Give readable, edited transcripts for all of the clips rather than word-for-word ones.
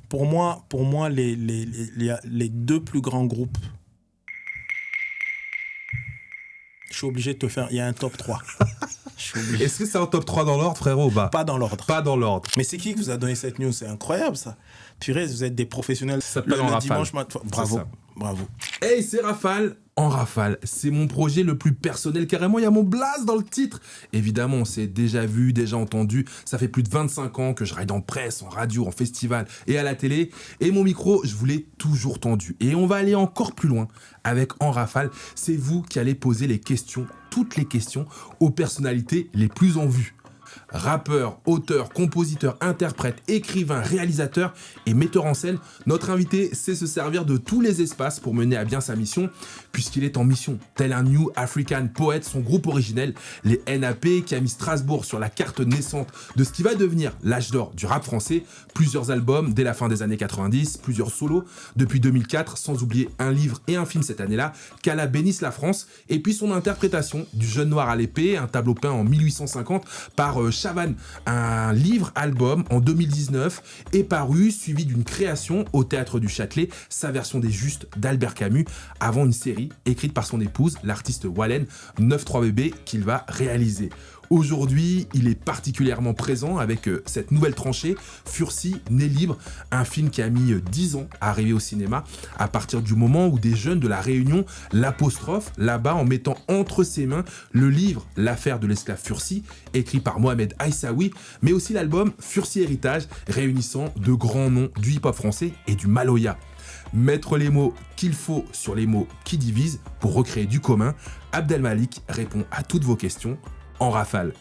Pour moi les deux plus grands groupes, je suis obligé de te faire... Il y a un top 3. Je suis obligé. Est-ce que c'est un top 3 dans l'ordre, frérot? Pas dans l'ordre. Pas dans l'ordre. Mais c'est qui vous a donné cette news? C'est incroyable, ça. Purée, vous êtes des professionnels. Ça s'appelle En Rafale. Dimanche matin. Bravo. Bravo. Hey, c'est Rafale en Rafale. C'est mon projet le plus personnel. Carrément, il y a mon blaze dans le titre. Évidemment, on s'est déjà vu, déjà entendu. Ça fait plus de 25 ans que je ride en presse, en radio, en festival et à la télé. Et mon micro, je vous l'ai toujours tendu. Et on va aller encore plus loin avec En Rafale. C'est vous qui allez poser les questions, toutes les questions, aux personnalités les plus en vue. Rappeur, auteur, compositeur, interprète, écrivain, réalisateur et metteur en scène, notre invité sait se servir de tous les espaces pour mener à bien sa mission, puisqu'il est en mission. Tel un New African Poet, son groupe originel, les NAP, qui a mis Strasbourg sur la carte naissante de ce qui va devenir l'âge d'or du rap français. Plusieurs albums dès la fin des années 90, plusieurs solos depuis 2004, sans oublier un livre et un film cette année-là, qu'Allah bénisse la France, et puis son interprétation du Jeune Noir à l'épée, un tableau peint en 1850 par Chavannes, un livre-album en 2019 est paru, suivi d'une création au Théâtre du Châtelet, sa version des Justes d'Albert Camus, avant une série écrite par son épouse, l'artiste Wallen, 9-3 bébés, qu'il va réaliser. Aujourd'hui, il est particulièrement présent avec cette nouvelle tranchée, Fursi, Né libre, un film qui a mis 10 ans à arriver au cinéma, à partir du moment où des jeunes de La Réunion l'apostrophe là-bas en mettant entre ses mains le livre L'affaire de l'esclave Fursi, écrit par Mohamed Aïssaoui, mais aussi l'album Fursi Héritage, réunissant de grands noms du hip-hop français et du Maloya. Mettre les mots qu'il faut sur les mots qui divisent pour recréer du commun, Abdelmalik répond à toutes vos questions en rafale.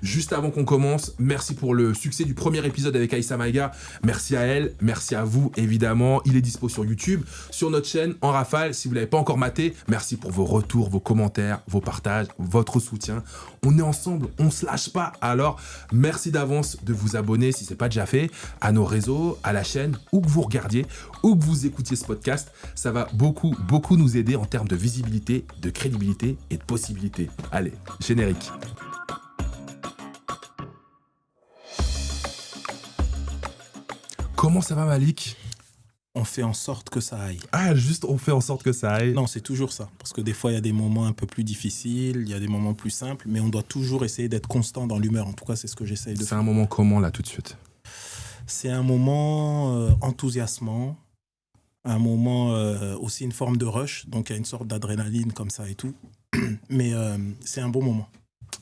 Juste avant qu'on commence, merci pour le succès du premier épisode avec Aïssa Maïga. Merci à elle, merci à vous évidemment. Il est dispo sur YouTube, sur notre chaîne En Rafale. Si vous ne l'avez pas encore maté, merci pour vos retours, vos commentaires, vos partages, votre soutien. On est ensemble, on se lâche pas. Alors, merci d'avance de vous abonner si ce n'est pas déjà fait à nos réseaux, à la chaîne, où que vous regardiez, où que vous écoutiez ce podcast. Ça va beaucoup nous aider en termes de visibilité, de crédibilité et de possibilités. Allez, générique. Comment ça va, Malik? On fait en sorte que ça aille. Ah, juste on fait en sorte que ça aille. Non, c'est toujours ça. Parce que des fois, il y a des moments un peu plus difficiles, il y a des moments plus simples, mais on doit toujours essayer d'être constant dans l'humeur. En tout cas, c'est ce que j'essaye de faire. C'est un moment comment, là, tout de suite? C'est un moment enthousiasmant, un moment aussi une forme de rush, donc il y a une sorte d'adrénaline comme ça et tout. Mais c'est un bon moment.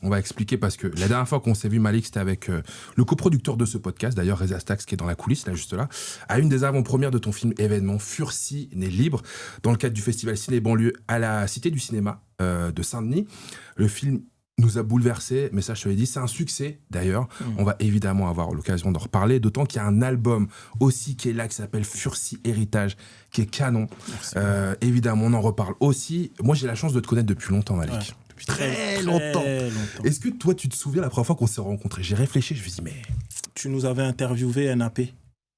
On va expliquer parce que la dernière fois qu'on s'est vu, Malik, c'était avec le coproducteur de ce podcast, d'ailleurs Reza Stax, qui est dans la coulisse, là, juste là, à une des avant-premières de ton film événement Fursi, Né libre, dans le cadre du festival Ciné Banlieue à la Cité du Cinéma de Saint-Denis. Le film nous a bouleversés, mais ça je te l'ai dit, c'est un succès d'ailleurs. On va évidemment avoir l'occasion d'en reparler, d'autant qu'il y a un album aussi qui est là, qui s'appelle Fursi Héritage, qui est canon. Évidemment, on en reparle aussi. Moi j'ai la chance de te connaître depuis longtemps, Malik. Ouais. Très longtemps. Est-ce que toi, tu te souviens la première fois qu'on s'est rencontrés? J'ai réfléchi, je me suis dit, mais... Tu nous avais interviewé NAP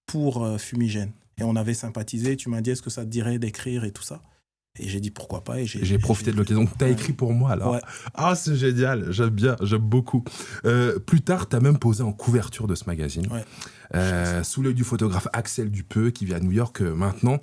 pour Fumigène. Et on avait sympathisé. Tu m'as dit, est-ce que ça te dirait d'écrire et tout ça? Et j'ai dit, pourquoi pas. Et j'ai profité de l'occasion. Tu as écrit pour moi, alors. Ouais. Ah, c'est génial. J'aime bien, j'aime beaucoup. Plus tard, tu as même posé en couverture de ce magazine. Ouais. Sous l'œil du photographe Axel Dupeux, qui vit à New York maintenant.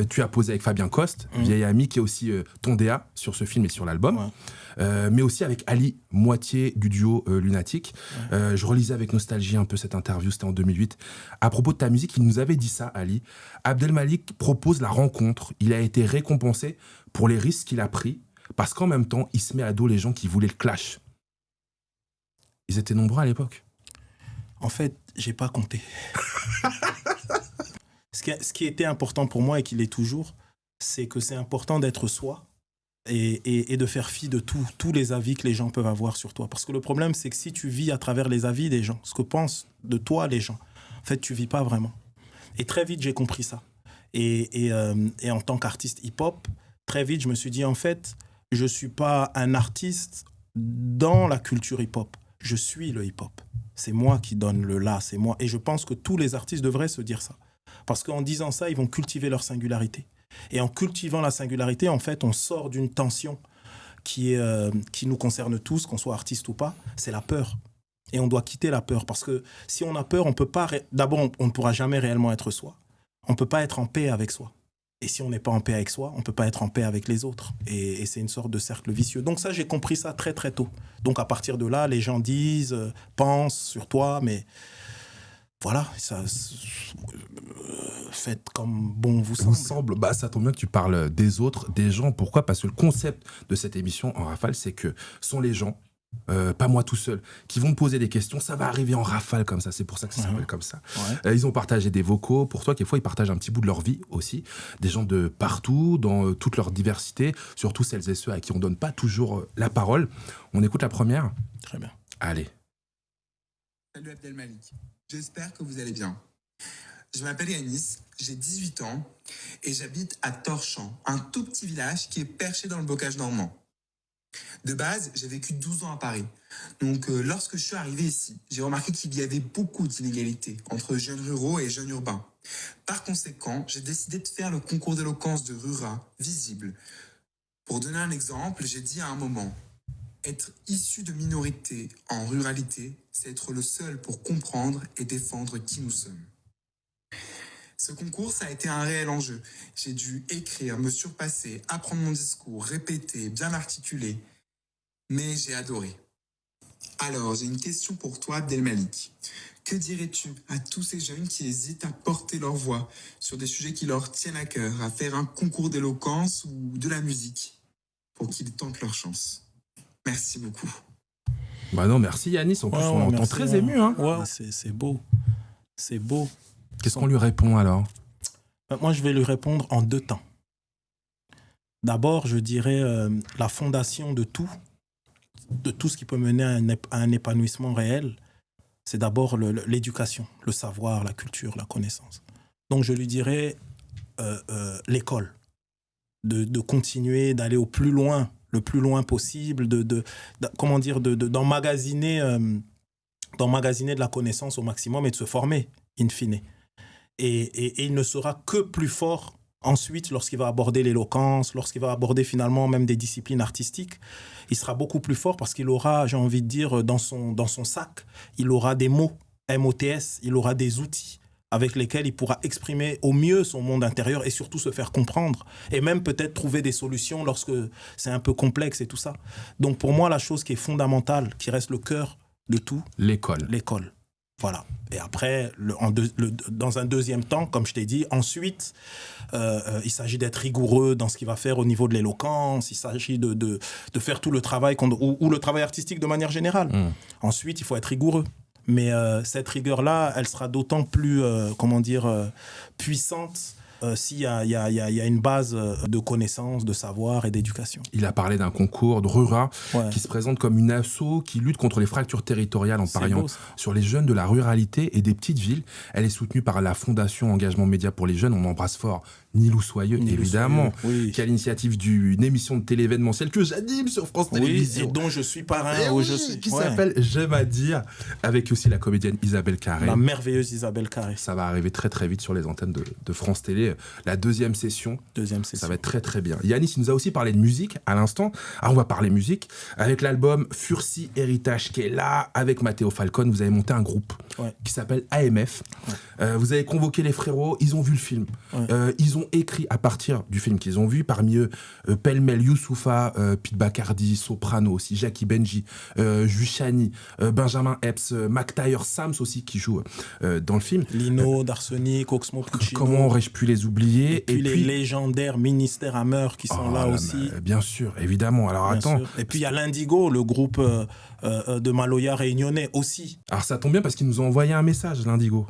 Tu as posé avec Fabien Coste, vieil ami, qui est aussi ton DA sur ce film et sur l'album. Ouais. Mais aussi avec Ali, moitié du duo Lunatique. Ouais. Je relisais avec nostalgie un peu cette interview, c'était en 2008. À propos de ta musique, il nous avait dit ça, Ali. Abdelmalik propose la rencontre. Il a été récompensé pour les risques qu'il a pris, parce qu'en même temps, il se met à dos les gens qui voulaient le clash. Ils étaient nombreux à l'époque. En fait, j'ai pas compté. Ce qui était important pour moi et qui l'est toujours, c'est que c'est important d'être soi. Et de faire fi de tous les avis que les gens peuvent avoir sur toi. Parce que le problème, c'est que si tu vis à travers les avis des gens, ce que pensent de toi les gens, en fait, tu vis pas vraiment. Et très vite, j'ai compris ça. Et en tant qu'artiste hip-hop, très vite, je me suis dit, en fait, je suis pas un artiste dans la culture hip-hop. Je suis le hip-hop. C'est moi qui donne le là, c'est moi. Et je pense que tous les artistes devraient se dire ça. Parce qu'en disant ça, ils vont cultiver leur singularité. Et en cultivant la singularité, en fait, on sort d'une tension qui nous concerne tous, qu'on soit artiste ou pas, c'est la peur. Et on doit quitter la peur, parce que si on a peur, on peut pas... D'abord, on ne pourra jamais réellement être soi. on peut pas être en paix avec soi. Et si on n'est pas en paix avec soi, on peut pas être en paix avec les autres. Et c'est une sorte de cercle vicieux. Donc ça, j'ai compris ça très très tôt. Donc à partir de là, les gens disent, pensent sur toi, mais voilà, ça, faites comme bon vous semble. Bah, ça tombe bien que tu parles des autres, des gens. Pourquoi ? Parce que le concept de cette émission en rafale, c'est que sont les gens, pas moi tout seul, qui vont me poser des questions. Ça va arriver en rafale comme ça. C'est pour ça que ça s'appelle comme ça. Ouais. Ils ont partagé des vocaux. Pour toi, quelquefois, ils partagent un petit bout de leur vie aussi. Des gens de partout, dans toute leur diversité. Surtout celles et ceux à qui on donne pas toujours la parole. On écoute la première ? Très bien. Allez. Salut Abdelmalik, j'espère que vous allez bien. Je m'appelle Yanis, j'ai 18 ans et j'habite à Torchamps, un tout petit village qui est perché dans le bocage normand. De base, j'ai vécu 12 ans à Paris. Donc lorsque je suis arrivé ici, j'ai remarqué qu'il y avait beaucoup d'inégalités entre jeunes ruraux et jeunes urbains. Par conséquent, j'ai décidé de faire le concours d'éloquence de Rura visible. Pour donner un exemple, j'ai dit à un moment: être issu de minorités en ruralité, c'est être le seul pour comprendre et défendre qui nous sommes. Ce concours, ça a été un réel enjeu. J'ai dû écrire, me surpasser, apprendre mon discours, répéter, bien l'articuler. Mais j'ai adoré. Alors, j'ai une question pour toi, Abdelmalik. Que dirais-tu à tous ces jeunes qui hésitent à porter leur voix sur des sujets qui leur tiennent à cœur, à faire un concours d'éloquence ou de la musique, pour qu'ils tentent leur chance? Merci beaucoup. Bah non, merci Yanis. En plus, on l'entend merci, très ému. Hein. Ouais, c'est beau. C'est beau. Qu'est-ce qu'on lui répond alors ? Moi, je vais lui répondre en 2 temps. D'abord, je dirais la fondation de tout ce qui peut mener à un épanouissement réel, c'est d'abord l'éducation, le savoir, la culture, la connaissance. Donc, je lui dirais l'école, de continuer, d'aller le plus loin possible, d'emmagasiner de la connaissance au maximum et de se former, in fine. Et il ne sera que plus fort ensuite lorsqu'il va aborder l'éloquence, lorsqu'il va aborder finalement même des disciplines artistiques. Il sera beaucoup plus fort parce qu'il aura, j'ai envie de dire, dans son sac, il aura des mots, MOTS, il aura des outils avec lesquels il pourra exprimer au mieux son monde intérieur et surtout se faire comprendre. Et même peut-être trouver des solutions lorsque c'est un peu complexe et tout ça. Donc pour moi, la chose qui est fondamentale, qui reste le cœur de tout, l'école. Voilà. Et après, dans un deuxième temps, comme je t'ai dit, ensuite, il s'agit d'être rigoureux dans ce qu'il va faire au niveau de l'éloquence. Il s'agit de faire tout le travail, ou le travail artistique de manière générale. Ensuite, il faut être rigoureux. Mais cette rigueur-là, elle sera d'autant plus, puissante s'il y a une base de connaissances, de savoir et d'éducation. Il a parlé d'un concours de Rura qui se présente comme une asso qui lutte contre les fractures territoriales en pariant sur les jeunes de la ruralité et des petites villes. Elle est soutenue par la Fondation Engagement Média pour les Jeunes. On embrasse fort Nilou Soyeux, évidemment, qui a l'initiative d'une émission de télé événementielle que j'anime sur France Télévisions. Et dont je suis parrain. Qui s'appelle J'aime à dire, avec aussi la comédienne Isabelle Carré. La merveilleuse Isabelle Carré. Ça va arriver très très vite sur les antennes de France Télé. La deuxième session. Ça va être très très bien. Yanis, il nous a aussi parlé de musique à l'instant. Alors on va parler musique avec l'album Fursi Héritage qui est là avec Matteo Falcon. Vous avez monté un groupe qui s'appelle AMF. Vous avez convoqué les frérots, ils ont vu le film. Ils ont écrit à partir du film qu'ils ont vu. Parmi eux, pêle-mêle Youssoupha, Pete Bacardi, Soprano aussi, Jackie Benji, Jushani, Benjamin Epps, Mac Taylor, Sams aussi qui joue dans le film. Lino, D'Arsenic, Oxmo Puccino. Comment aurais-je pu les oublier? Et puis les légendaires Ministère Hammer qui sont là aussi. Bien sûr, évidemment. Alors attends. Et puis il y a l'Indigo, le groupe de Maloya réunionnais aussi. Alors ça tombe bien parce qu'ils nous ont envoyé un message, l'Indigo.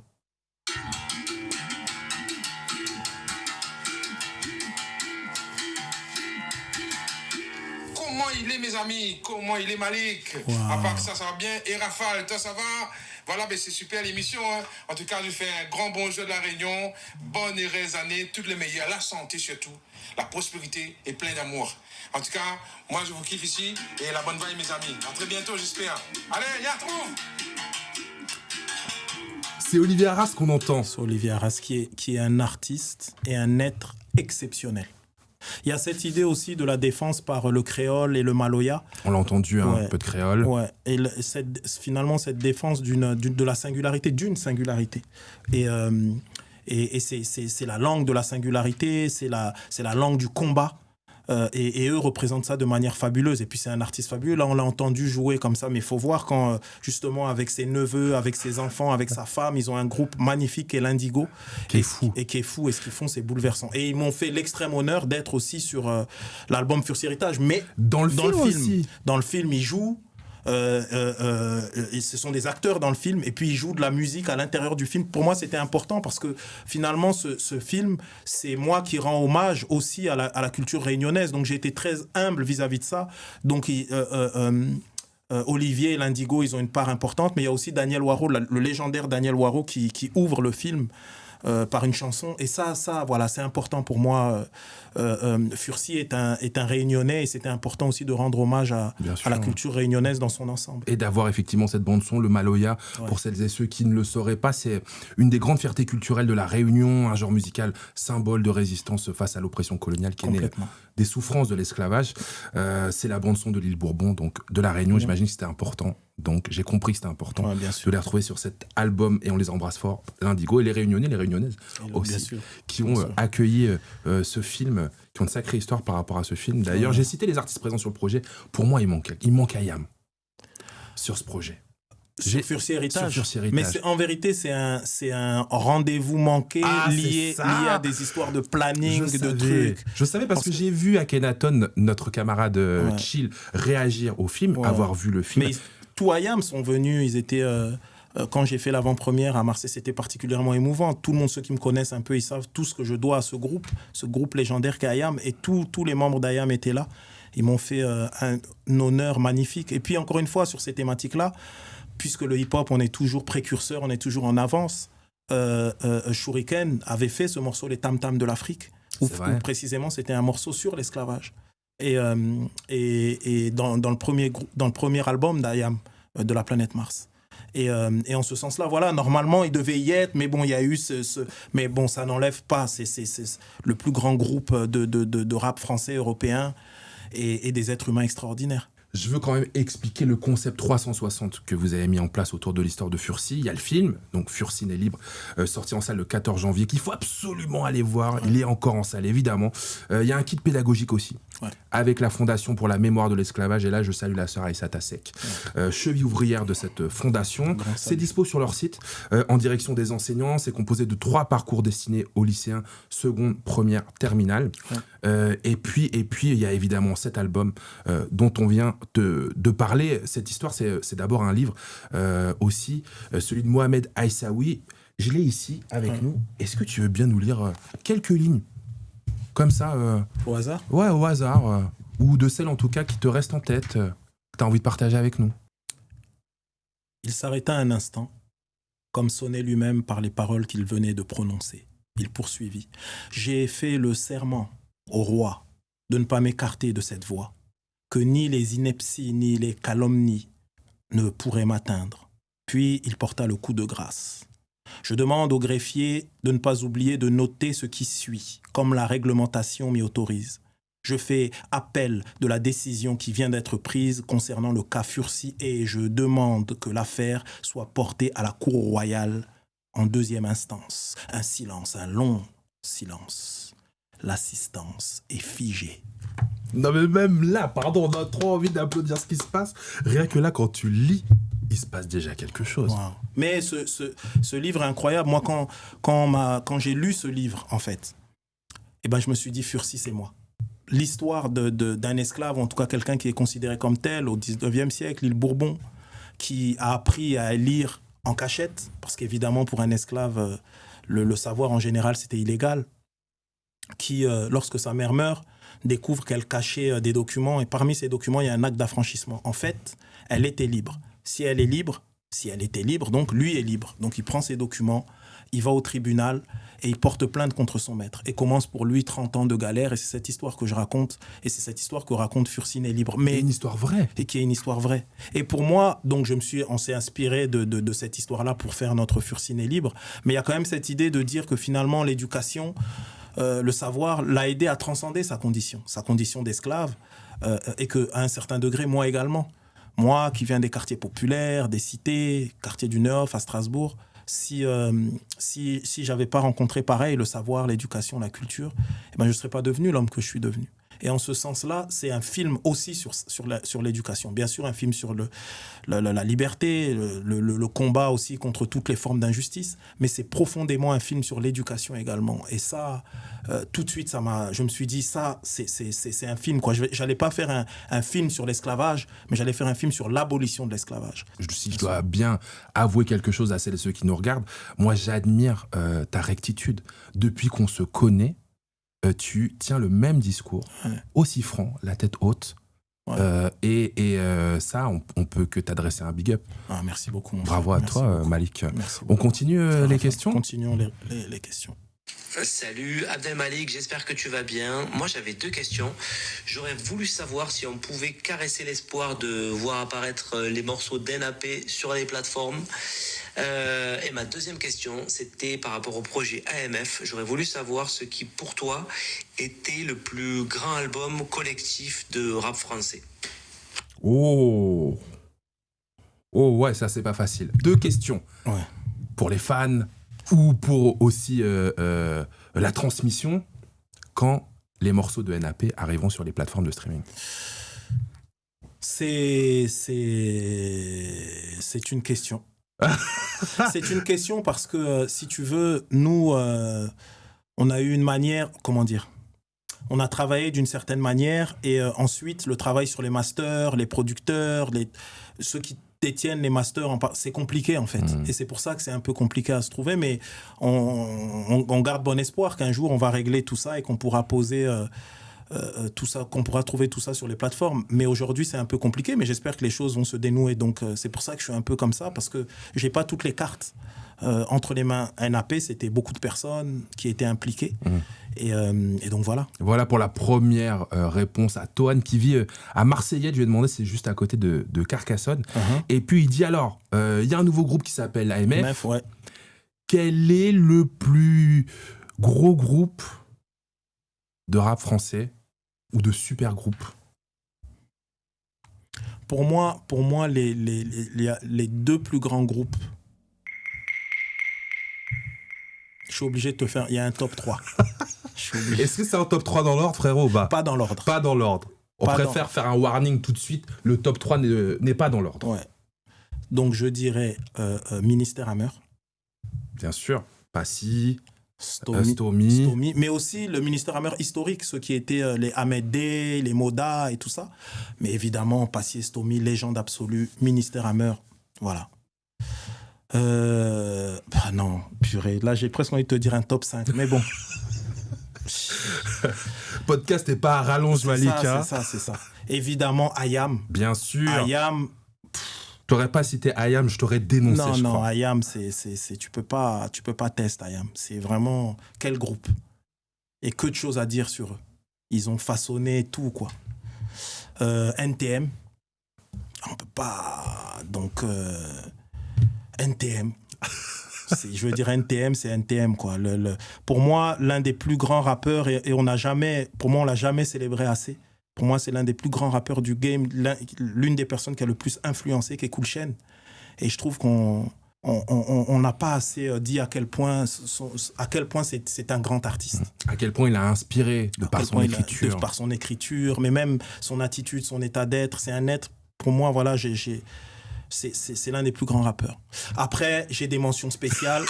Comment il est, mes amis? Comment il est, Malik? À part que ça va bien. Et Rafale, toi, ça va? Voilà, ben c'est super l'émission. Hein. En tout cas, je fais un grand bonjour de la Réunion. Bonne et heureuse année, toutes les meilleures. La santé surtout, la prospérité et plein d'amour. En tout cas, moi, je vous kiffe ici. Et la bonne vibe, mes amis. À très bientôt, j'espère. Allez, y'a trouve! C'est Olivier Arras qu'on entend. C'est Olivier Arras qui est un artiste et un être exceptionnel. Il y a cette idée aussi de la défense par le créole et le maloya. On l'a entendu, un peu de créole. Ouais. Et finalement, cette défense de la singularité, d'une singularité. Et Et c'est la langue de la singularité, c'est la langue du combat. Et eux représentent ça de manière fabuleuse. Et puis c'est un artiste fabuleux. Là, on l'a entendu jouer comme ça, mais il faut voir quand, justement, avec ses neveux, avec ses enfants, avec sa femme, ils ont un groupe magnifique qui est l'Indigo. Qui est fou. Et qui est fou. Et ce qu'ils font, c'est bouleversant. Et ils m'ont fait l'extrême honneur d'être aussi sur l'album Fursi Héritage. Mais Dans le film aussi. Dans le film, ils jouent. Ce sont des acteurs dans le film et puis ils jouent de la musique à l'intérieur du film. Pour moi, c'était important parce que finalement, ce film, c'est moi qui rends hommage aussi à la culture réunionnaise. Donc, j'ai été très humble vis-à-vis de ça. Donc, Olivier et l'Indigo, ils ont une part importante, mais il y a aussi Daniel Waro, le légendaire Daniel Waro qui ouvre le film par une chanson. Et ça, voilà, c'est important pour moi. Fursi est un Réunionnais et c'était important aussi de rendre hommage à la culture réunionnaise dans son ensemble. Et d'avoir effectivement cette bande-son, le Maloya, pour celles et ceux qui ne le sauraient pas, c'est une des grandes fiertés culturelles de la Réunion, un genre musical symbole de résistance face à l'oppression coloniale qui est née des souffrances de l'esclavage. C'est la bande-son de l'île Bourbon, donc de la Réunion. J'imagine que c'était important. Donc j'ai compris que c'était important de les retrouver sur cet album et on les embrasse fort, l'Indigo et les Réunionnais, les Réunionnaises aussi, qui ont accueilli ce film, qui ont une sacrée histoire par rapport à ce film. D'ailleurs, j'ai cité les artistes présents sur le projet. Pour moi, il manque Ayam sur ce projet. Sur Fursi Héritage. Mais en vérité, c'est un rendez-vous manqué lié à des histoires de planning, de trucs. Je savais parce que j'ai vu Akhenaton, notre camarade Chill, réagir au film, avoir vu le film. Mais tous Ayam sont venus, ils étaient... quand j'ai fait l'avant-première à Marseille, c'était particulièrement émouvant. Tout le monde, ceux qui me connaissent un peu, ils savent tout ce que je dois à ce groupe légendaire qu'est Ayam. Et tous les membres d'Ayam étaient là. Ils m'ont fait un honneur magnifique. Et puis, encore une fois, sur ces thématiques-là, puisque le hip-hop, on est toujours précurseur, on est toujours en avance, Shuriken avait fait ce morceau, Les Tam Tam de l'Afrique, où précisément, c'était un morceau sur l'esclavage. Et dans le premier album d'Ayam, de la planète Mars. Et en ce sens-là, voilà, normalement, il devait y être, mais bon, il y a eu mais bon, ça n'enlève pas. C'est le plus grand groupe de rap français, européen, et des êtres humains extraordinaires. Je veux quand même expliquer le concept 360 que vous avez mis en place autour de l'histoire de Fursi. Il y a le film, donc Fursi n'est libre, sorti en salle le 14 janvier, qu'il faut absolument aller voir. Il est encore en salle, évidemment. Il y a un kit pédagogique aussi, avec la Fondation pour la mémoire de l'esclavage. Et là, je salue la sœur Aïssata Seck, cheville ouvrière de cette fondation. C'est dispo sur leur site, en direction des enseignants. C'est composé de 3 parcours destinés aux lycéens, seconde, première, terminale. Et puis, il y a évidemment cet album dont on vient de parler. Cette histoire, c'est d'abord un livre aussi, celui de Mohamed Aïssaoui. Je l'ai ici avec nous. Est-ce que tu veux bien nous lire quelques lignes comme ça au hasard? Ouais, au hasard. Ou de celles en tout cas qui te restent en tête, que tu as envie de partager avec nous. Il s'arrêta un instant, comme sonné lui-même par les paroles qu'il venait de prononcer. Il poursuivit. J'ai fait le serment au roi de ne pas m'écarter de cette voie, que ni les inepties ni les calomnies ne pourraient m'atteindre. Puis il porta le coup de grâce. Je demande au greffier de ne pas oublier de noter ce qui suit, comme la réglementation m'y autorise. Je fais appel de la décision qui vient d'être prise concernant le cas Fursi et je demande que l'affaire soit portée à la cour royale en 2e instance. Un silence, un long silence. L'assistance est figée. Non mais même là, pardon, on a trop envie d'applaudir ce qui se passe. Rien que là, quand tu lis, il se passe déjà quelque chose. Wow. Mais ce livre est incroyable. Moi, quand j'ai lu ce livre, en fait, je me suis dit, Fursi, c'est moi. L'histoire d'un esclave, en tout cas quelqu'un qui est considéré comme tel au 19e siècle, l'île Bourbon, qui a appris à lire en cachette, parce qu'évidemment, pour un esclave, le savoir en général, c'était illégal, qui, lorsque sa mère meurt, découvre qu'elle cachait des documents, et parmi ces documents, il y a un acte d'affranchissement. En fait, elle était libre. Si elle était libre, donc lui est libre. Donc il prend ses documents, il va au tribunal et il porte plainte contre son maître. Et commence pour lui 30 ans de galère. Et c'est cette histoire que je raconte. Et c'est cette histoire que raconte Fursi n'est libre. Mais une histoire vraie. Et qui est une histoire vraie. Et pour moi, donc on s'est inspiré de cette histoire-là pour faire notre Fursi n'est libre. Mais il y a quand même cette idée de dire que finalement l'éducation, le savoir l'a aidé à transcender sa condition d'esclave. Et qu'à un certain degré, moi également. Moi, qui viens des quartiers populaires, des cités, quartier du Neuf à Strasbourg, si j'avais pas rencontré pareil, le savoir, l'éducation, la culture, je ne serais pas devenu l'homme que je suis devenu. Et en ce sens-là, c'est un film aussi sur l'éducation. Bien sûr, un film sur la liberté, le combat aussi contre toutes les formes d'injustice, mais c'est profondément un film sur l'éducation également. Et ça, tout de suite, je me suis dit, ça, c'est un film, quoi. J'allais pas faire un film sur l'esclavage, mais j'allais faire un film sur l'abolition de l'esclavage. Si je dois bien avouer quelque chose à celles et ceux qui nous regardent, moi, j'admire ta rectitude. Depuis qu'on se connaît, tu tiens le même discours, aussi franc, la tête haute, et ça, on peut que t'adresser un big up. Ah, merci beaucoup. Bravo à toi, beaucoup. Malik. Merci on continue les questions ? Continuons les questions. Salut Abdelmalik, j'espère que tu vas bien. Moi j'avais 2 questions. J'aurais voulu savoir si on pouvait caresser l'espoir de voir apparaître les morceaux d'NAP sur les plateformes. Et ma deuxième question, c'était par rapport au projet AMF. J'aurais voulu savoir ce qui, pour toi, était le plus grand album collectif de rap français. Oh ouais, ça c'est pas facile. 2 questions. Ouais. Pour les fans ou pour aussi la transmission, quand les morceaux de NAP arriveront sur les plateformes de streaming. C'est une question. C'est une question parce que, si tu veux, nous, on a eu une manière, comment dire, on a travaillé d'une certaine manière et ensuite, le travail sur les masters, les producteurs, ceux qui détiennent les masters, c'est compliqué en fait. Et c'est pour ça que c'est un peu compliqué à se trouver, mais on garde bon espoir qu'un jour, on va régler tout ça et qu'on pourra poser... tout ça, qu'on pourra trouver tout ça sur les plateformes. Mais aujourd'hui, c'est un peu compliqué, mais j'espère que les choses vont se dénouer. Donc, c'est pour ça que je suis un peu comme ça, parce que j'ai pas toutes les cartes entre les mains. NAP, c'était beaucoup de personnes qui étaient impliquées. Et donc, voilà. Voilà pour la première réponse à Toan, qui vit à Marseillette. Je lui ai demandé, c'est juste à côté de Carcassonne. Et puis, il dit alors, il y a un nouveau groupe qui s'appelle AMF. Ouais. Quel est le plus gros groupe de rap français ou de super groupes? Pour moi, les 2 plus grands groupes, je suis obligé de te faire... Il y a un top 3. Est-ce que c'est un top 3 dans l'ordre, frérot? Pas dans l'ordre. Pas dans l'ordre. On préfère faire un warning tout de suite. Le top 3 n'est pas dans l'ordre. Ouais. Donc, je dirais Ministère Hammer. Bien sûr. Passy... Stomy, mais aussi le Ministère Hammer historique, ceux qui étaient les Ahmed D, les Moda et tout ça. Mais évidemment, Passy et Stomy, légende absolue, Ministère Hammer, voilà. Non, purée, là j'ai presque envie de te dire un top 5, mais bon. Podcast n'est pas à rallonge, Malik. C'est ça. Évidemment, IAM. Bien sûr. IAM. T'aurais pas cité IAM, je t'aurais dénoncé. Non, IAM, tu peux pas tester IAM. C'est vraiment quel groupe. Et que de choses à dire sur eux. Ils ont façonné tout, quoi. NTM, on peut pas. Donc NTM. Je veux dire NTM, c'est NTM, quoi. Pour moi, l'un des plus grands rappeurs et on l'a jamais célébré assez. Pour moi, c'est l'un des plus grands rappeurs du game, l'une des personnes qui a le plus influencé, qui est Cool Chain. Et je trouve qu'on n'a pas assez dit à quel point c'est un grand artiste. À quel point il a inspiré par son écriture. Par son écriture, mais même son attitude, son état d'être. C'est un être, pour moi, voilà, c'est l'un des plus grands rappeurs. Après, j'ai des mentions spéciales.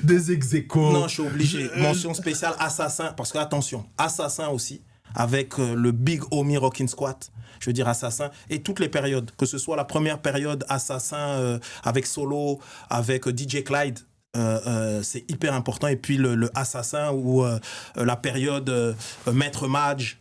Des ex-aequo. Non, je suis obligé. Mention spéciale Assassin, parce que attention, Assassin aussi, avec le Big Homie Rockin' Squat, je veux dire Assassin, et toutes les périodes, que ce soit la première période Assassin avec Solo, avec DJ Clyde, c'est hyper important, et puis le Assassin ou la période Maître Madge,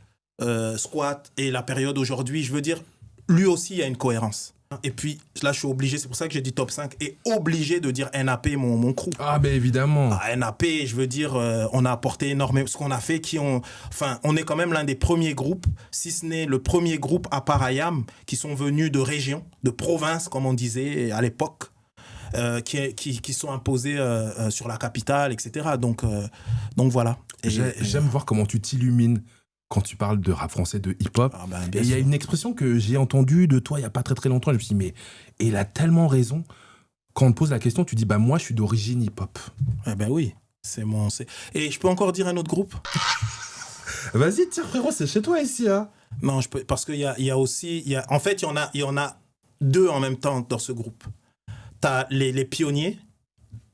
Squat, et la période aujourd'hui, je veux dire, lui aussi il y a une cohérence. Et puis là je suis obligé, c'est pour ça que j'ai dit top 5, et obligé de dire NAP, mon crew. Ah ben évidemment. NAP, je veux dire, on a apporté énormément, ce qu'on a fait, on est quand même l'un des premiers groupes, si ce n'est le premier groupe à part IAM, qui sont venus de régions, de provinces comme on disait à l'époque, qui sont imposés sur la capitale, etc. Donc voilà. J'aime voir comment tu t'illumines quand tu parles de rap français, de hip-hop. Et il y a une expression que j'ai entendue de toi il n'y a pas très très longtemps. Je me suis dit, mais il a tellement raison. quand on te pose la question, tu dis bah moi je suis d'origine hip-hop. Eh ben oui, Et je peux encore dire un autre groupe? Vas-y, tiens frérot, c'est chez toi ici, hein. Non, parce qu'il y a aussi... En fait, il y en a deux en même temps dans ce groupe. T'as les pionniers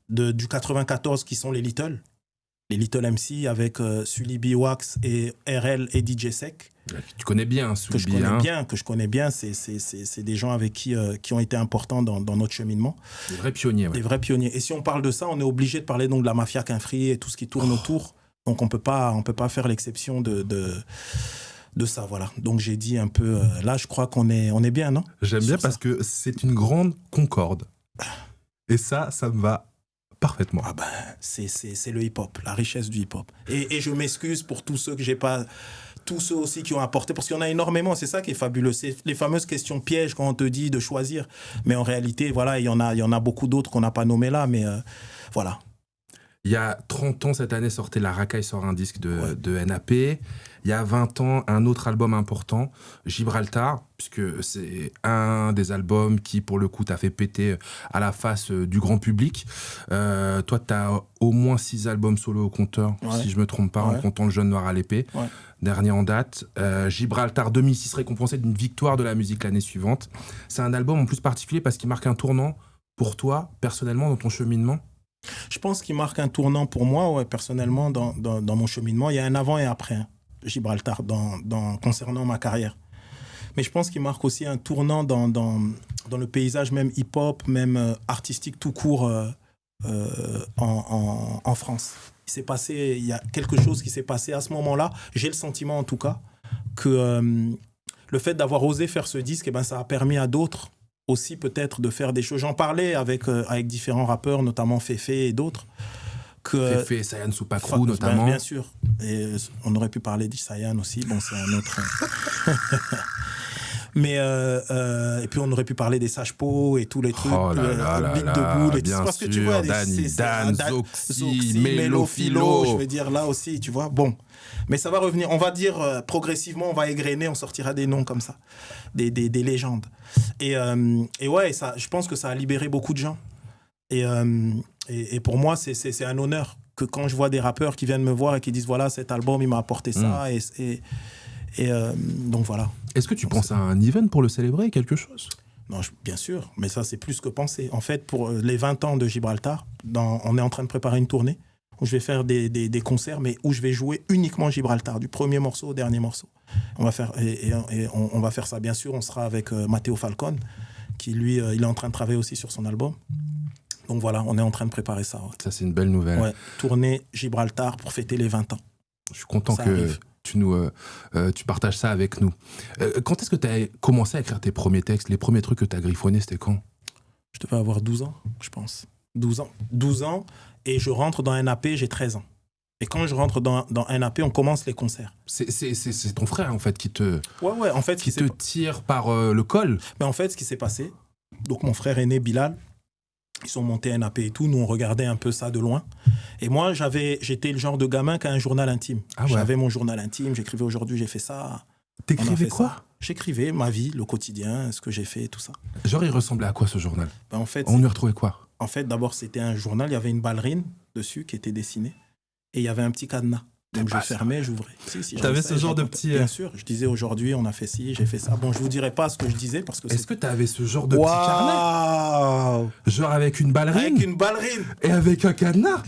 du 94 qui sont les Little MC avec Sully B. Wax et RL et DJ Sec. Tu connais bien Sully B. Que je connais bien. C'est des gens avec qui ont été importants dans notre cheminement. Des vrais pionniers, ouais. Des vrais pionniers. Et si on parle de ça, on est obligé de parler donc de la mafia Quinfri et tout ce qui tourne autour. Donc on peut pas faire l'exception de ça, voilà. Donc j'ai dit un peu... là, je crois qu'on est bien, non? J'aime bien parce que c'est une grande concorde. Et ça me va parfaitement. Ah ben, c'est le hip-hop, la richesse du hip-hop. Et je m'excuse pour tous ceux que j'ai pas... Tous ceux aussi qui ont apporté, parce qu'il y en a énormément, c'est ça qui est fabuleux. C'est les fameuses questions pièges quand on te dit de choisir. Mais en réalité, voilà, il y en a beaucoup d'autres qu'on n'a pas nommés là, mais voilà. Il y a 30 ans, cette année, sortait La Racaille sort un disque de NAP. Il y a 20 ans, un autre album important, Gibraltar, puisque c'est un des albums qui, pour le coup, t'a fait péter à la face du grand public. Toi, t'as au moins 6 albums solo au compteur, si je me trompe pas, en comptant Le Jeune Noir à l'épée. Ouais. Dernier en date. Gibraltar 2006, récompensé d'une victoire de la musique l'année suivante. C'est un album en plus particulier parce qu'il marque un tournant pour toi, personnellement, dans ton cheminement. Je pense qu'il marque un tournant pour moi, personnellement, dans mon cheminement. Il y a un avant et après, Gibraltar, concernant ma carrière. Mais je pense qu'il marque aussi un tournant dans le paysage même hip-hop, même artistique tout court en France. Il y a quelque chose qui s'est passé à ce moment-là. J'ai le sentiment, en tout cas, que le fait d'avoir osé faire ce disque, ça a permis à d'autres aussi peut-être de faire des choses. J'en parlais avec différents rappeurs, notamment Fefe et d'autres. Fefe, Sayan Soupakrou notamment. Bien sûr. Et on aurait pu parler d'Isayan aussi. Bon, c'est un autre... Mais et puis on aurait pu parler des Sages-Peaux et tous les trucs, Beat de Boule et tout ça. Parce que tu vois, Dan, Zoxy, Mélo, Philo, je veux dire là aussi, tu vois. Bon, mais ça va revenir. On va dire progressivement, on va égrener, on sortira des noms comme ça, des légendes. Et ouais, ça, je pense que ça a libéré beaucoup de gens. Et pour moi, c'est un honneur que quand je vois des rappeurs qui viennent me voir et qui disent voilà, cet album il m'a apporté ça donc voilà. Est-ce que tu penses à un event pour le célébrer, quelque chose? Non, bien sûr, mais ça c'est plus que penser. En fait, pour les 20 ans de Gibraltar, on est en train de préparer une tournée où je vais faire des concerts, mais où je vais jouer uniquement Gibraltar, du premier morceau au dernier morceau. On va faire, on va faire ça, bien sûr, on sera avec Matteo Falcon, qui lui, il est en train de travailler aussi sur son album. Donc voilà, on est en train de préparer ça. Ouais. Ça, c'est une belle nouvelle. Ouais, tournée Gibraltar pour fêter les 20 ans. Je suis content ça que arrive. tu partages ça avec nous. Quand est-ce que tu as commencé à écrire tes premiers textes? Les premiers trucs que tu as griffonnés, c'était quand? Je devais avoir 12 ans, je pense. 12 ans, et je rentre dans NAP, j'ai 13 ans. Et quand je rentre dans NAP, on commence les concerts. C'est ton frère, en fait, qui te, en fait, qui te tire par le col. Mais en fait, ce qui s'est passé, donc mon frère aîné, Bilal, ils sont montés NAP et tout, nous on regardait un peu ça de loin. Et moi, j'étais le genre de gamin qui a un journal intime. Ah ouais. J'avais mon journal intime, j'écrivais aujourd'hui, j'ai fait ça. T'écrivais quoi? J'écrivais ma vie, le quotidien, ce que j'ai fait, tout ça. Genre, il ressemblait à quoi ce journal? En fait, on y retrouvait quoi? En fait, d'abord, c'était un journal, il y avait une ballerine dessus qui était dessinée. Et il y avait un petit cadenas. Donc je fermais, j'ouvrais. T'avais ce genre de petit... Bien sûr, je disais aujourd'hui, on a fait ci, j'ai fait ça. Bon, je vous dirais pas ce que je disais parce que... Est-ce que t'avais ce genre de petit carnet? Genre avec une ballerine? Avec une ballerine. Et avec un cadenas?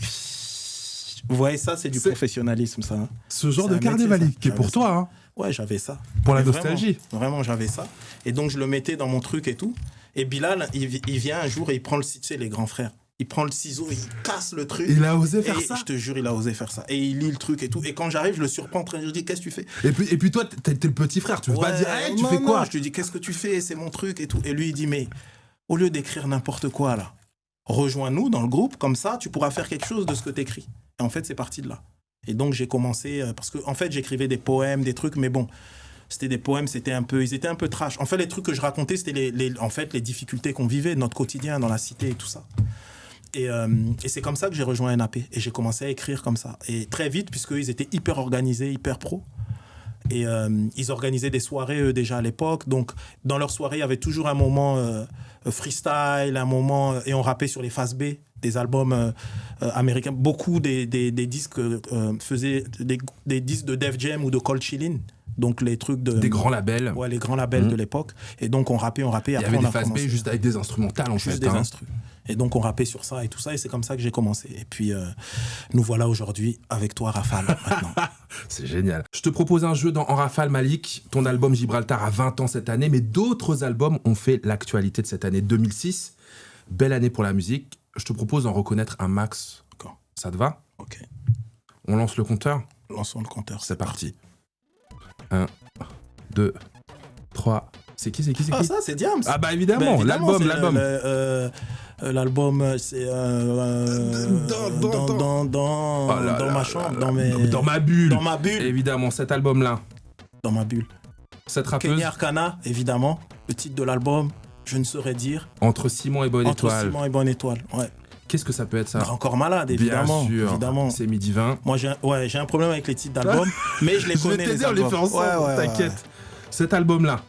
Vous voyez, ça, c'est du professionnalisme, ça. Hein. Ce genre de carnet, Malik, qui est pour toi, hein? Ouais, j'avais ça. Pour la nostalgie. Vraiment, j'avais ça. Et donc, je le mettais dans mon truc et tout. Et Bilal, il vient un jour et il prend tu sais, les grands frères. Il prend le ciseau et il casse le truc. Il a osé faire ça? Je te jure, il a osé faire ça. Et il lit le truc et tout. Et quand j'arrive, je le surprends en train de dire, qu'est-ce que tu fais? Et puis toi, t'es le petit frère. Tu veux pas dire, hey, tu fais quoi? Je lui dis, qu'est-ce que tu fais? C'est mon truc et tout. Et lui, il dit, mais au lieu d'écrire n'importe quoi, là, rejoins-nous dans le groupe. Comme ça, tu pourras faire quelque chose de ce que t'écris. Et en fait, c'est parti de là. Et donc, j'ai commencé... parce qu'en fait, j'écrivais des poèmes, des trucs. Mais bon, c'était des poèmes, ils étaient un peu trash. En fait, les trucs que je racontais, c'était les difficultés qu'on vivait, notre quotidien dans la cité et tout ça. Et c'est comme ça que j'ai rejoint NAP. Et j'ai commencé à écrire comme ça. Et très vite, puisqu'ils étaient hyper organisés, hyper pro. Et ils organisaient des soirées, eux, déjà à l'époque. Donc, dans leurs soirées, il y avait toujours un moment freestyle, un moment... et on rappait sur les phases B, des albums américains. Beaucoup des disques faisaient des disques de Def Jam ou de Cold Chillin'. Donc, les trucs de... Des grands labels. Ouais, les grands labels de l'époque. Et donc, on rappait. Il y avait des phases B juste avec des instrumentales, en fait. Juste des instrus. Et donc, on rappait sur ça et tout ça. Et c'est comme ça que j'ai commencé. Et puis, nous voilà aujourd'hui avec toi, Rafale, maintenant. C'est génial. Je te propose un jeu en rafale, Malik. Ton album Gibraltar a 20 ans cette année, mais d'autres albums ont fait l'actualité de cette année 2006. Belle année pour la musique. Je te propose d'en reconnaître un max. D'accord. Ça te va ? Ok. On lance le compteur ? Lançons le compteur. C'est parti. 1, 2, 3... C'est qui Ah, ça, c'est Diams. Ah bah évidemment, l'album. L'album, c'est dans ma chambre, dans ma bulle. Dans ma bulle. Évidemment, cet album-là. Dans ma bulle. Cette rappeuse. Kenya Arcana, évidemment. Le titre de l'album, je ne saurais dire. Entre Simon et Bonne Étoile. Entre Simon et Bonne Étoile, ouais. Qu'est-ce que ça peut être, ça ? Encore malade, évidemment. Bien sûr. Évidemment. C'est Midi 20. Moi, j'ai un problème avec les titres d'albums, mais je les connais. Je vais t'aider, on les fait ensemble, t'inquiète. Cet album-là,